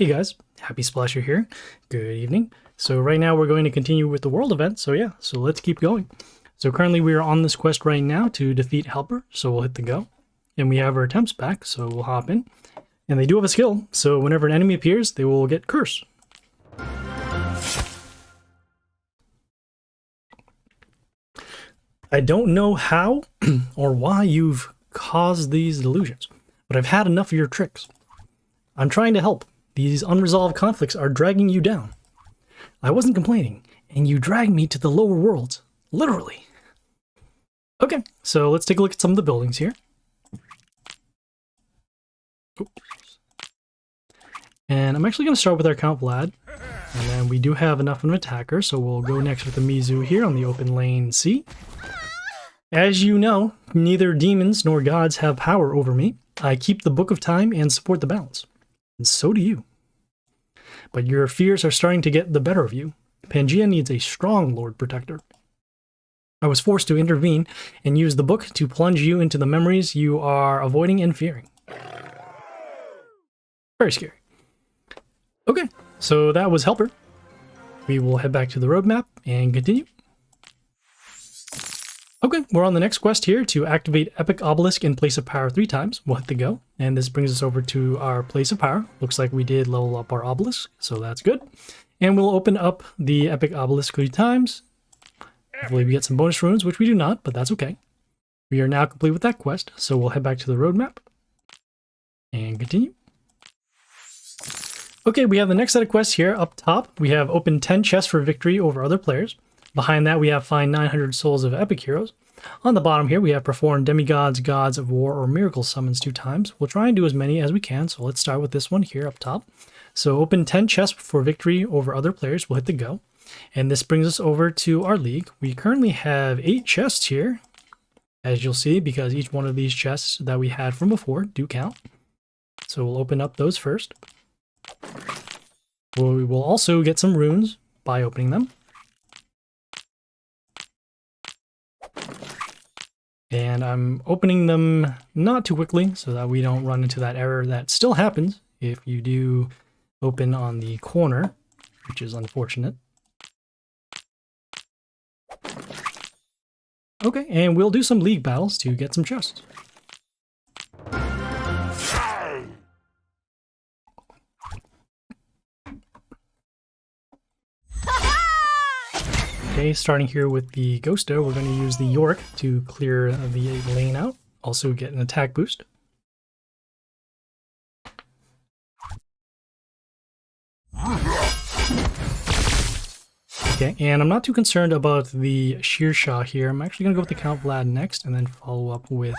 Hey guys, Happysplasher here. Good evening. So right now we're going to continue with the world event, so let's keep going. So currently we are on this quest right now to defeat Helper, so we'll hit the go. And we have our attempts back, so we'll hop in. And they do have a skill, so whenever an enemy appears, they will get Curse. I don't know how or why you've caused these delusions, but I've had enough of your tricks. I'm trying to help. These unresolved conflicts are dragging you down. I wasn't complaining, and you dragged me to the lower worlds. Literally. Okay, so let's take a look at some of the buildings here. Oops. And I'm actually going to start with our Count Vlad. And then we do have enough of an attacker, so we'll go next with the Mizu here on the open lane C. As you know, neither demons nor gods have power over me. I keep the Book of Time and support the balance. And so do you. But your fears are starting to get the better of you. Pangea needs a strong Lord Protector. I was forced to intervene and use the book to plunge you into the memories you are avoiding and fearing. Very scary. Okay, so that was Helper. We will head back to the roadmap and continue. Okay, we're on the next quest here to activate Epic Obelisk in Place of Power 3 times. We'll hit the go, and this brings us over to our Place of Power. Looks like we did level up our Obelisk, so that's good. And we'll open up the Epic Obelisk 3 times. Hopefully we get some bonus runes, which we do not, but that's okay. We are now complete with that quest, so we'll head back to the roadmap and continue. Okay, we have the next set of quests here. Up top, we have open 10 chests for victory over other players. Behind that, we have find 900 souls of epic heroes. On the bottom here, we have perform demigods, gods of war, or miracle summons 2 times. We'll try and do as many as we can, so let's start with this one here up top. So open 10 chests for victory over other players. We'll hit the go. And this brings us over to our league. We currently have 8 chests here, as you'll see, because each one of these chests that we had from before do count. So we'll open up those first. We will also get some runes by opening them. And I'm opening them not too quickly so that we don't run into that error that still happens if you do open on the corner, which is unfortunate. Okay, and we'll do some league battles to get some chests. Okay, starting here with the Ghosto, we're going to use the York to clear the lane out. Also get an attack boost. Okay, and I'm not too concerned about the Shearshaw here. I'm actually going to go with the Count Vlad next and then follow up with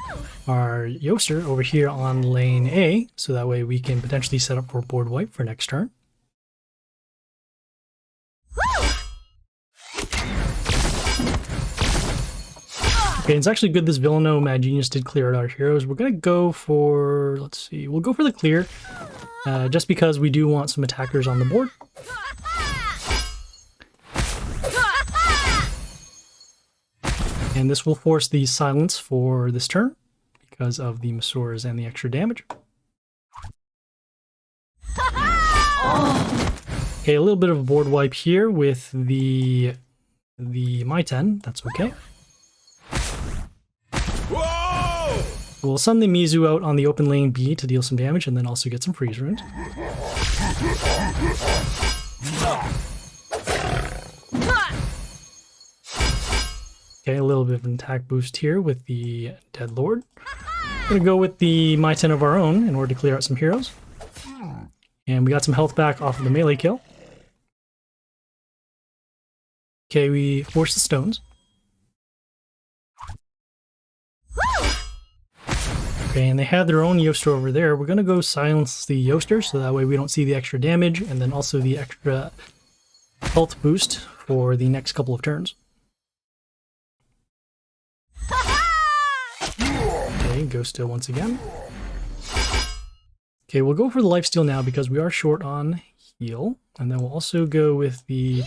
our Yoster over here on lane A, so that way we can potentially set up for board wipe for next turn. Okay, it's actually good this Villano Mad Genius did clear out our heroes. We're going to go for, let's see, we'll go for the clear, just because we do want some attackers on the board. And this will force the silence for this turn, because of the Masaurs and the extra damage. Okay, a little bit of a board wipe here with the My-10, that's okay. We'll send the Mizu out on the open lane B to deal some damage and then also get some freeze runes. Okay, a little bit of an attack boost here with the Dead Lord. We're going to go with the My-10 of our own in order to clear out some heroes. And we got some health back off of the melee kill. Okay, we force the stones. Okay, and they have their own Yoster over there. We're going to go silence the Yoster, so that way we don't see the extra damage, and then also the extra health boost for the next couple of turns. Okay, Ghosto once again. Okay, we'll go for the lifesteal now because we are short on heal, and then we'll also go with the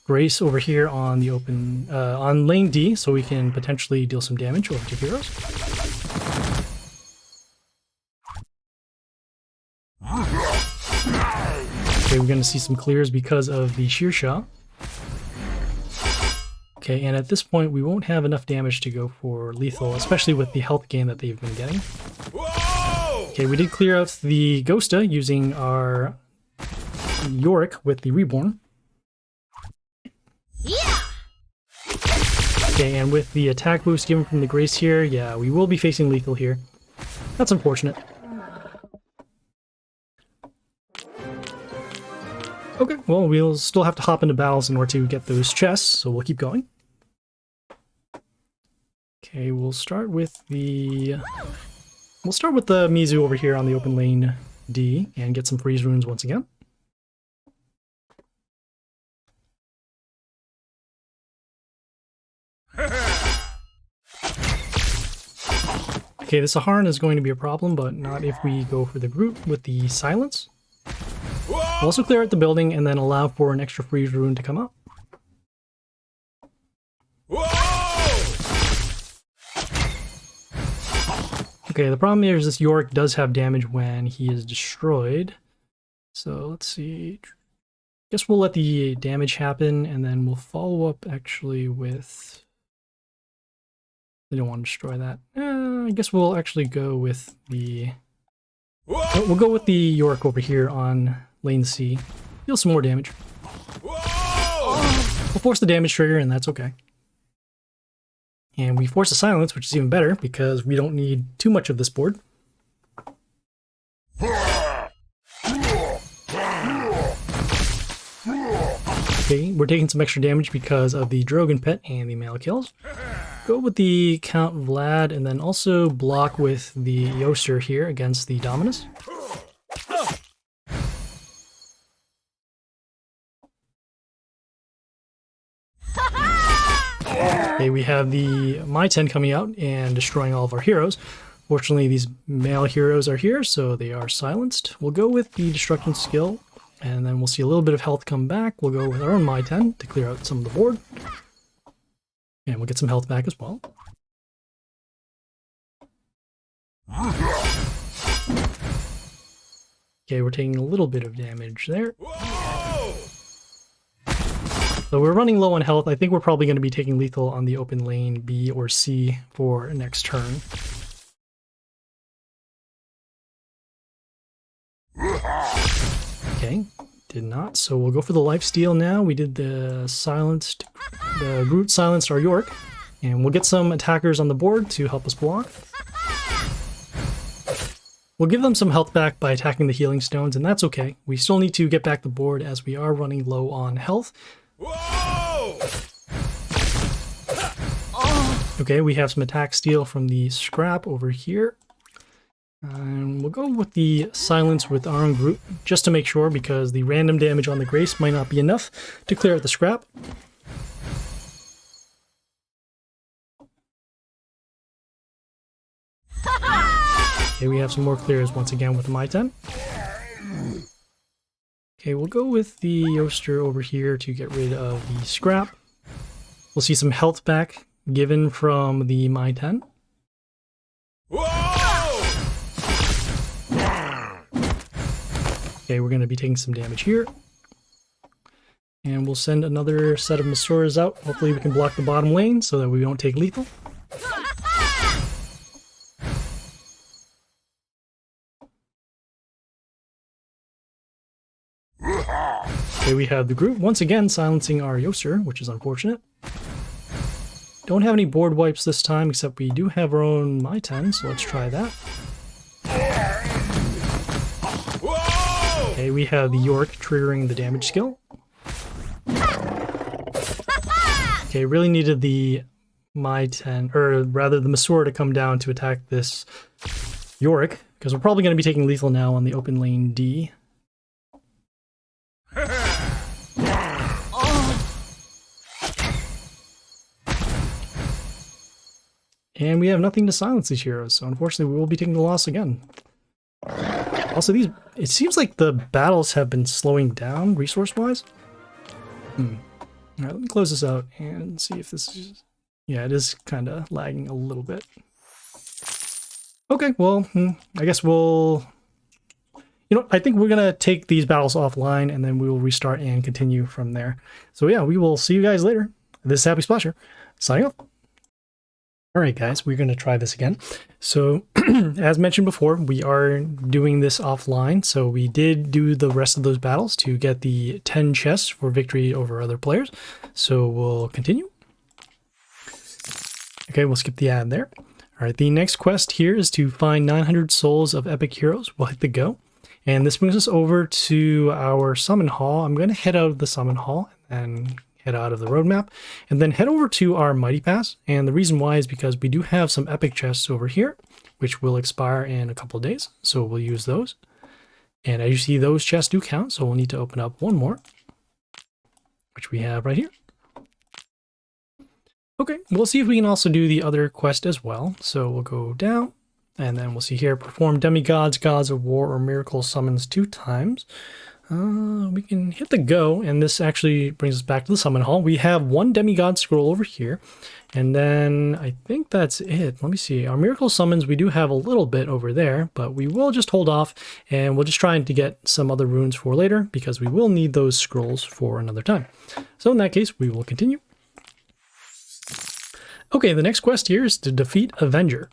Grace over here on the open, on lane D, so we can potentially deal some damage over to heroes. Okay, we're going to see some clears because of the shear shot. Okay, and at this point we won't have enough damage to go for lethal, especially with the health gain that they've been getting. Okay, we did clear out the Ghosta using our Yorick with the Reborn. Yeah. Okay, and with the attack boost given from the Grace here, yeah, we will be facing lethal here. That's unfortunate. Okay, well, we'll still have to hop into battles in order to get those chests, so we'll keep going. Okay, we'll start with the Mizu over here on the open lane D and get some freeze runes once again. Okay, the Saharan is going to be a problem, but not if we go for the Groot with the silence. We'll also clear out the building and then allow for an extra freeze rune to come up. Okay, the problem here is this Yorick does have damage when he is destroyed. So let's see. Guess we'll let the damage happen and then we'll follow up actually with... They don't want to destroy that. I guess we'll actually go with the... We'll go with the Yorick over here on lane C. Deal some more damage. We'll force the damage trigger and that's okay. And we force a silence, which is even better because we don't need too much of this board. Okay, we're taking some extra damage because of the Drogon Pet and the melee kills. Go with the Count Vlad and then also block with the Yoster here against the Dominus. Okay, we have the My 10 coming out and destroying all of our heroes. Fortunately, these male heroes are here, so they are silenced. We'll go with the Destruction skill, and then we'll see a little bit of health come back. We'll go with our own My 10 to clear out some of the board. And we'll get some health back as well. Okay, we're taking a little bit of damage there. So we're running low on health. I think we're probably going to be taking lethal on the open lane B or C for next turn. Okay, did not. So we'll go for the lifesteal now. We did the Groot silenced our Yorick. And we'll get some attackers on the board to help us block. We'll give them some health back by attacking the healing stones, and that's okay. We still need to get back the board as we are running low on health. Okay, we have some attack steal from the scrap over here. And we'll go with the silence with our own Groot, just to make sure, because the random damage on the Grace might not be enough to clear out the scrap. Okay, we have some more clears once again with the My 10. Okay, we'll go with the Yoster over here to get rid of the scrap. We'll see some health back given from the My 10. Okay, we're going to be taking some damage here. And we'll send another set of Masuras out. Hopefully we can block the bottom lane so that we don't take lethal. Okay, we have the Groot once again silencing our Yoster, which is unfortunate. Don't have any board wipes this time, except we do have our own My 10, so let's try that. Okay, we have the Yorick triggering the damage skill. Okay, really needed the My 10, or rather the Masura to come down to attack this Yorick, because we're probably going to be taking lethal now on the open lane D. And we have nothing to silence these heroes, so unfortunately we will be taking the loss again. Also, it seems like the battles have been slowing down resource-wise. Alright, let me close this out and see if this is... Yeah, it is kind of lagging a little bit. Okay, well, I guess we'll you know, I think we're going to take these battles offline and then we will restart and continue from there. So yeah, we will see you guys later. This is Happysplasher, signing off. All right, guys, we're going to try this again. So as mentioned before, we are doing this offline. So we did do the rest of those battles to get the 10 chests for victory over other players. So we'll continue. Okay, we'll skip the ad there. All right, the next quest here is to find 900 souls of epic heroes. We'll hit the go. And this brings us over to our summon hall. I'm going to head out of the summon hall and head out of the roadmap, and then head over to our Mighty Pass. And the reason why is because we do have some epic chests over here, which will expire in a couple of days. So we'll use those. And as you see, those chests do count. So we'll need to open up one more, which we have right here. Okay, we'll see if we can also do the other quest as well. So we'll go down, and then we'll see here, perform demigods, gods of war, or miracle summons 2 times. We can hit the go, and this actually brings us back to the summon hall. We have 1 demigod scroll over here, and then I think that's it. Let me see. Our miracle summons, we do have a little bit over there, but we will just hold off, and we'll just try to get some other runes for later, because we will need those scrolls for another time. So in that case, we will continue. Okay, the next quest here is to defeat Avenger.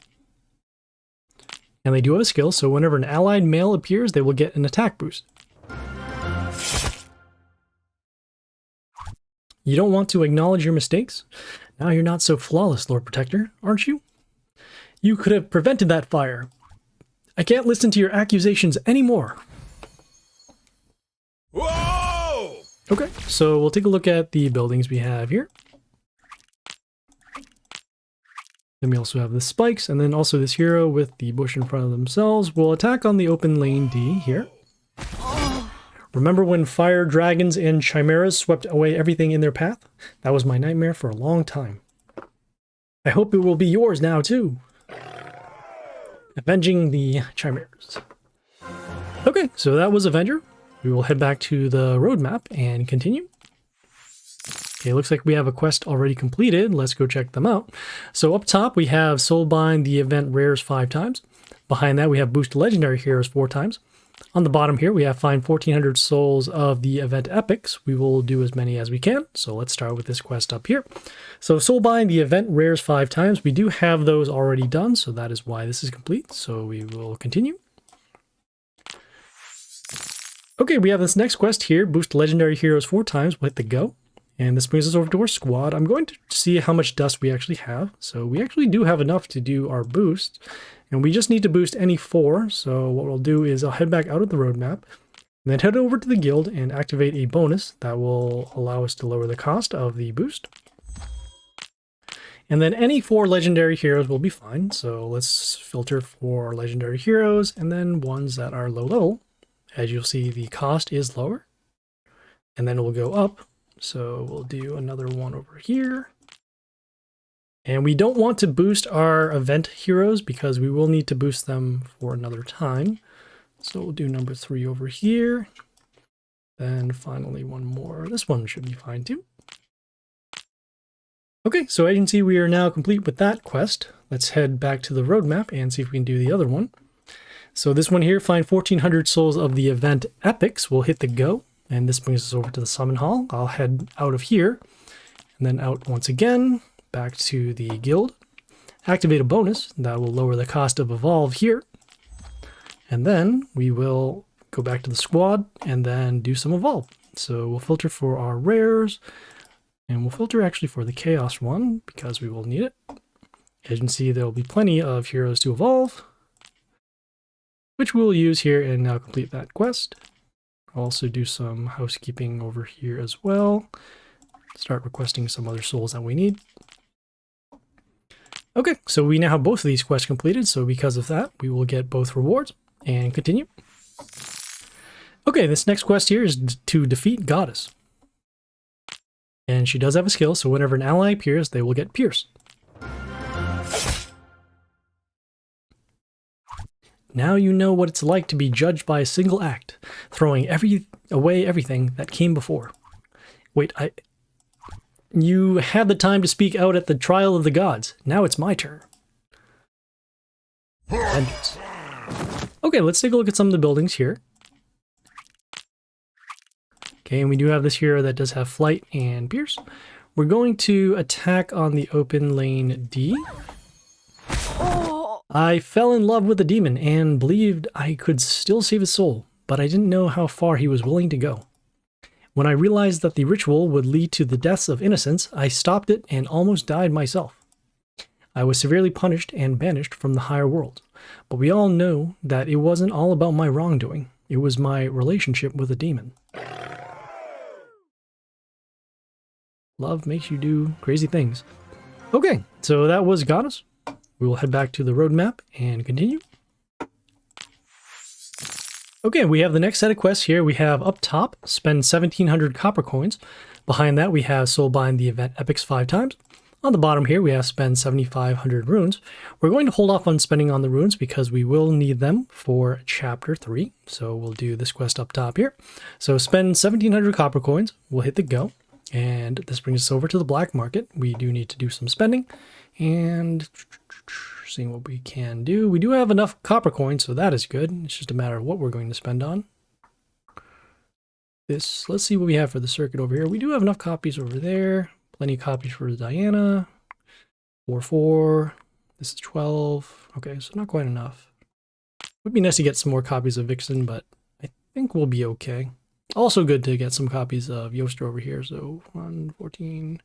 And they do have a skill, so whenever an allied male appears, they will get an attack boost. You don't want to acknowledge your mistakes? Now you're not so flawless, Lord Protector, aren't you? You could have prevented that fire. I can't listen to your accusations anymore. Whoa! Okay, so we'll take a look at the buildings we have here. Then we also have the spikes, and then also this hero with the bush in front of themselves will attack on the open lane D here. Remember when fire dragons and chimeras swept away everything in their path? That was my nightmare for a long time. I hope it will be yours now too. Avenging the chimeras. Okay, so that was Avenger. We will head back to the roadmap and continue. Okay, looks like we have a quest already completed. Let's go check them out. So up top we have Soulbind the event rares 5 times. Behind that we have boost legendary heroes 4 times. On the bottom here, we have find 1400 souls of the event epics. We will do as many as we can. So let's start with this quest up here. So Soulbind, the event rares 5 times. We do have those already done, so that is why this is complete. So we will continue. Okay, we have this next quest here. Boost legendary heroes 4 times. We'll hit the go. And this brings us over to our squad. I'm going to see how much dust we actually have. So we actually do have enough to do our boost. And we just need to boost any 4. So what we'll do is I'll head back out of the roadmap. And then head over to the guild and activate a bonus that will allow us to lower the cost of the boost. And then any 4 legendary heroes will be fine. So let's filter for legendary heroes and then ones that are low level. As you'll see, the cost is lower. And then it will go up. So we'll do another one over here. And we don't want to boost our event heroes because we will need to boost them for another time. So we'll do number 3 over here. Then finally one more. This one should be fine too. Okay, so as you can see, we are now complete with that quest. Let's head back to the roadmap and see if we can do the other one. So this one here, find 1400 souls of the event epics. We'll hit the go. And this brings us over to the summon hall. I'll head out of here and then out once again, back to the guild. Activate a bonus that will lower the cost of evolve here. And then we will go back to the squad and then do some evolve. So we'll filter for our rares and we'll filter actually for the chaos one because we will need it. As you can see, there will be plenty of heroes to evolve, which we'll use here and now complete that quest. I'll also do some housekeeping over here as well. Start requesting some other souls that we need. Okay, so we now have both of these quests completed, so because of that, we will get both rewards and continue. Okay, this next quest here is to defeat Goddess. And she does have a skill, so whenever an ally appears, they will get pierced. Now you know what it's like to be judged by a single act, throwing away everything that came before. Wait, you had the time to speak out at the trial of the gods. Now it's my turn. Vengeance. Okay, let's take a look at some of the buildings here. Okay, and we do have this hero that does have flight and pierce. We're going to attack on the open lane D. I fell in love with the demon and believed I could still save his soul, but I didn't know how far he was willing to go. When I realized that the ritual would lead to the deaths of innocents, I stopped it and almost died myself. I was severely punished and banished from the higher world, but we all know that it wasn't all about my wrongdoing. It was my relationship with a demon. Love makes you do crazy things. Okay, so that was Goddess. We will head back to the roadmap and continue. Okay, we have the next set of quests here. We have up top, spend 1,700 copper coins. Behind that, we have Soulbind the event epics 5 times. On the bottom here, we have spend 7,500 runes. We're going to hold off on spending on the runes because we will need them for chapter 3. So we'll do this quest up top here. So spend 1,700 copper coins. We'll hit the go. And this brings us over to the black market. We do need to do some spending and seeing what we can do. We do have enough copper coins, so that is good. It's just a matter of what we're going to spend on. This, let's see what we have for the circuit over here. We do have enough copies over there. Plenty of copies for Diana. 4. This is 12. Okay, so not quite enough. Would be nice to get some more copies of Vixen, but I think we'll be okay. Also good to get some copies of Yoster over here. So 1, 14.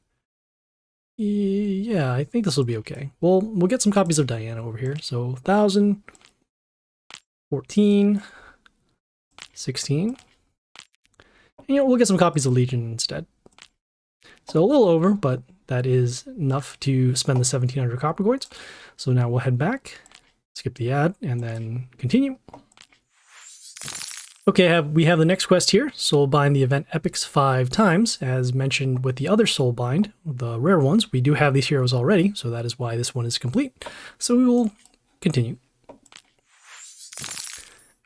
Yeah, I think this will be okay. We'll get some copies of Diana over here. So 1,000, 14, 16. And we'll get some copies of Legion instead. So a little over, but that is enough to spend the 1,700 copper coins. So now we'll head back, skip the ad, and then continue. Okay, we have the next quest here, Soulbind the event epics 5 times. As mentioned with the other Soulbind, the rare ones, we do have these heroes already, so that is why this one is complete. So we will continue.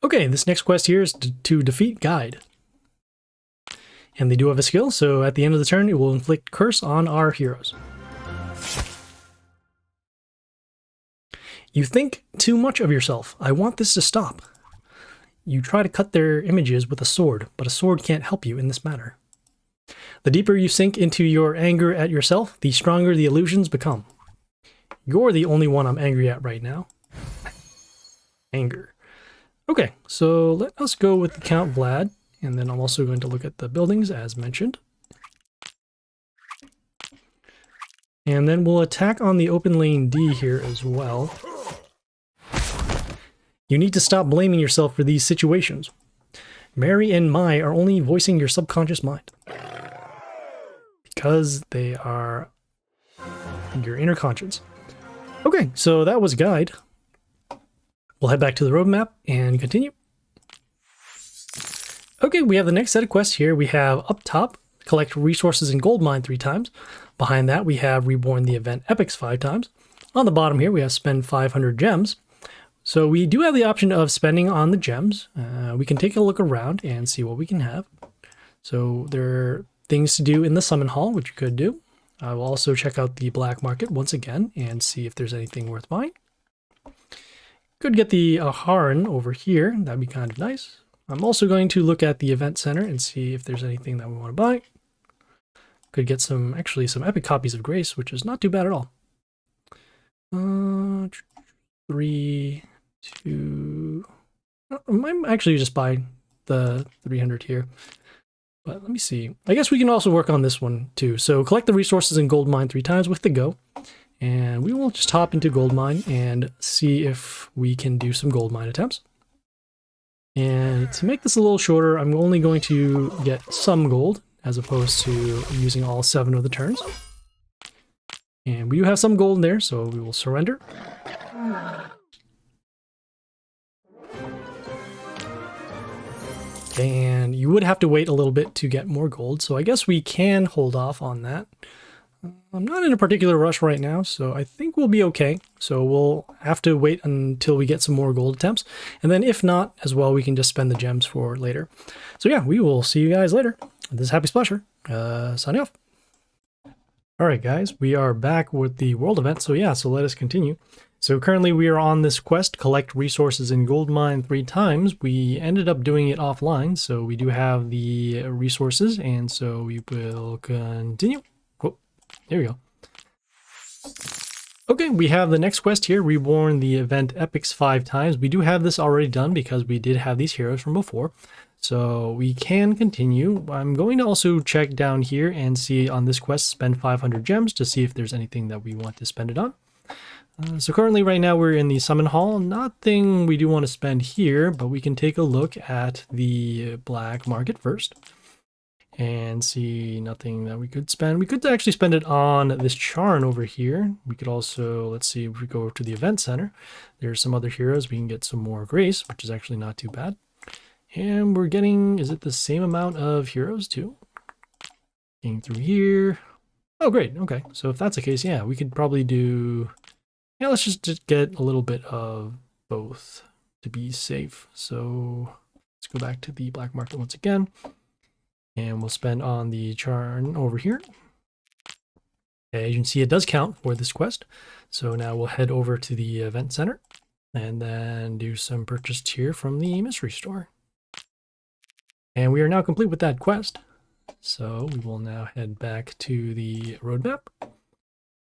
Okay, this next quest here is to defeat Guide. And they do have a skill, so at the end of the turn, it will inflict curse on our heroes. You think too much of yourself. I want this to stop. You try to cut their images with a sword, but a sword can't help you in this matter. The deeper you sink into your anger at yourself, the stronger the illusions become. You're the only one I'm angry at right now. Anger. Okay, so let us go with the Count Vlad, and then I'm also going to look at the buildings as mentioned. And then we'll attack on the open lane D here as well. You need to stop blaming yourself for these situations. Mary and Mai are only voicing your subconscious mind. Because they are your inner conscience. Okay, so that was Guide. We'll head back to the roadmap and continue. Okay, we have the next set of quests here. We have up top, collect resources in gold mine 3 times. Behind that, we have Reborn the event epics 5 times. On the bottom here, we have spend 500 gems. So we do have the option of spending on the gems. We can take a look around and see what we can have. So there are things to do in the summon hall, which you could do. I will also check out the black market once again and see if there's anything worth buying. Could get the Aharon over here. That'd be kind of nice. I'm also going to look at the event center and see if there's anything that we want to buy. Could get some epic copies of Grace, which is not too bad at all. 3, 2... I might actually just buy the 300 here. But let me see. I guess we can also work on this one too. So collect the resources in gold mine 3 times with the go. And we will just hop into gold mine and see if we can do some gold mine attempts. And to make this a little shorter, I'm only going to get some gold as opposed to using all 7 of the turns. And we do have some gold in there, so we will surrender. And you would have to wait a little bit to get more gold, so I guess we can hold off on that. I'm not in a particular rush right now, so I think we'll be okay. So we'll have to wait until we get some more gold attempts. And then if not, as well, we can just spend the gems for later. So yeah, we will see you guys later. This is Happysplasher, signing off. All right, guys, we are back with the world event. So yeah, so let us continue. So currently we are on this quest, collect resources in gold mine 3 times. We ended up doing it offline, so we do have the resources, and so we will continue. Oh, there we go. Okay, we have the next quest here, Reborn the event epics 5 times. We do have this already done because we did have these heroes from before. So we can continue. I'm going to also check down here and see on this quest, spend 500 gems to see if there's anything that we want to spend it on. So currently right now we're in the summon hall. Nothing we do want to spend here, but we can take a look at the black market first and see nothing that we could spend. We could actually spend it on this Charn over here. We could also, let's see, if we go over to the event center, there's some other heroes. We can get some more grace, which is actually not too bad. And we're getting, is it the same amount of heroes too? Getting through here. Oh, great. Okay. So if that's the case, yeah, we could probably do, yeah, let's just get a little bit of both to be safe. So let's go back to the black market once again. And we'll spend on the Charn over here. As you can see, it does count for this quest. So now we'll head over to the event center and then do some purchase here from the mystery store. And we are now complete with that quest. So we will now head back to the roadmap.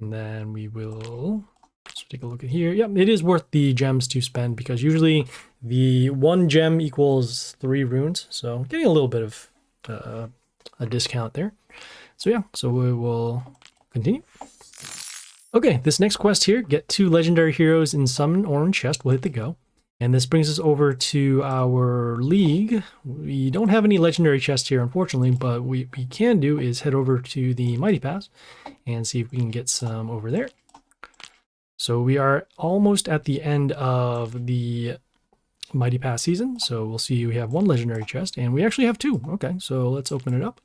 And then we will take a look at here. Yep, it is worth the gems to spend because usually the 1 gem equals 3 runes. So getting a little bit of a discount there. So yeah, so we will continue. Okay, this next quest here, get 2 legendary heroes in summon orange chest. We'll hit the go. And this brings us over to our league. We don't have any legendary chests here, unfortunately, but what we can do is head over to the Mighty Pass and see if we can get some over there. So we are almost at the end of the Mighty Pass season. So we'll see we have 1 legendary chest, and we actually have 2. Okay, so let's open it up.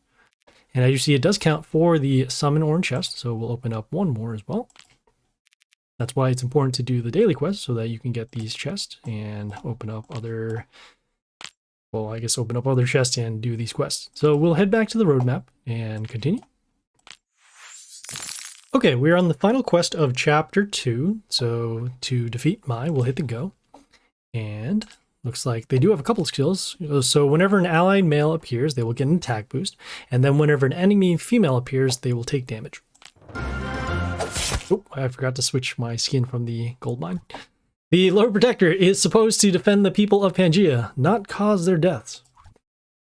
And as you see, it does count for the summon orange chest, so we'll open up 1 more as well. That's why it's important to do the daily quest so that you can get these chests and open up other, well, I guess open up other chests and do these quests. So we'll head back to the roadmap and continue. Okay, we're on the final quest of chapter 2. So to defeat Mai, we'll hit the go. And looks like they do have a couple of skills. So whenever an allied male appears, they will get an attack boost. And then whenever an enemy female appears, they will take damage. Oh, I forgot to switch my skin from the gold mine. The Lord Protector is supposed to defend the people of Pangaea, not cause their deaths.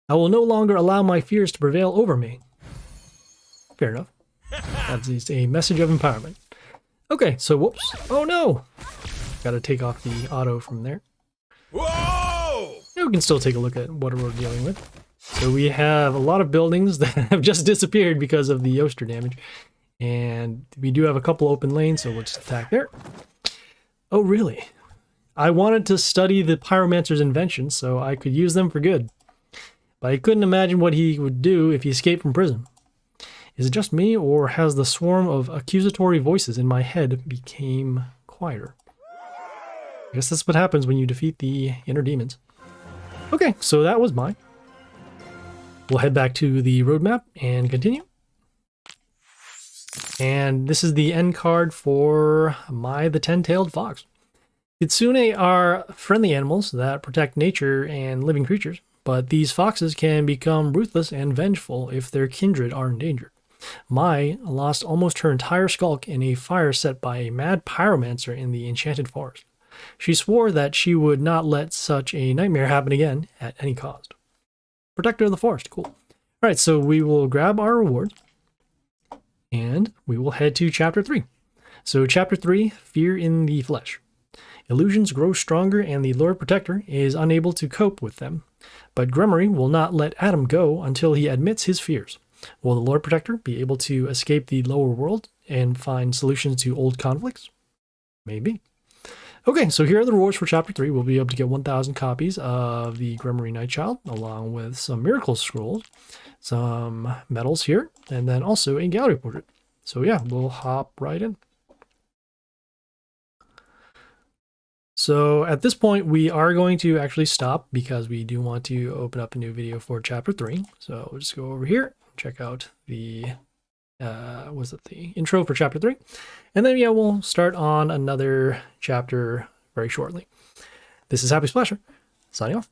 I will no longer allow my fears to prevail over me. Fair enough. That's a message of empowerment. Okay, so whoops. Oh no! Gotta take off the auto from there. Whoa! We can still take a look at what we're dealing with. So we have a lot of buildings that have just disappeared because of the Yoster damage. And we do have a couple open lanes, so we'll just attack there. Oh, really? I wanted to study the Pyromancer's inventions so I could use them for good. But I couldn't imagine what he would do if he escaped from prison. Is it just me, or has the swarm of accusatory voices in my head become quieter? I guess that's what happens when you defeat the inner demons. Okay, so that was mine. We'll head back to the roadmap and continue. And this is the end card for Mai the Ten-Tailed Fox. Kitsune are friendly animals that protect nature and living creatures, but these foxes can become ruthless and vengeful if their kindred are endangered. Mai lost almost her entire skulk in a fire set by a mad pyromancer in the Enchanted Forest. She swore that she would not let such a nightmare happen again at any cost. Protector of the Forest, cool. Alright, so we will grab our rewards. And we will head to Chapter 3. So Chapter 3, Fear in the Flesh. Illusions grow stronger and the Lord Protector is unable to cope with them. But Gremory will not let Adam go until he admits his fears. Will the Lord Protector be able to escape the lower world and find solutions to old conflicts? Maybe. Okay, so here are the rewards for Chapter 3. We'll be able to get 1,000 copies of the Gremory Nightchild, along with some Miracle Scrolls, some medals here, and then also a gallery portrait. So yeah, we'll hop right in. So at this point, we are going to actually stop because we do want to open up a new video for Chapter 3. So we'll just go over here, check out the was it the intro for chapter 3? And then, yeah, we'll start on another chapter very shortly. This is Happysplasher, signing off.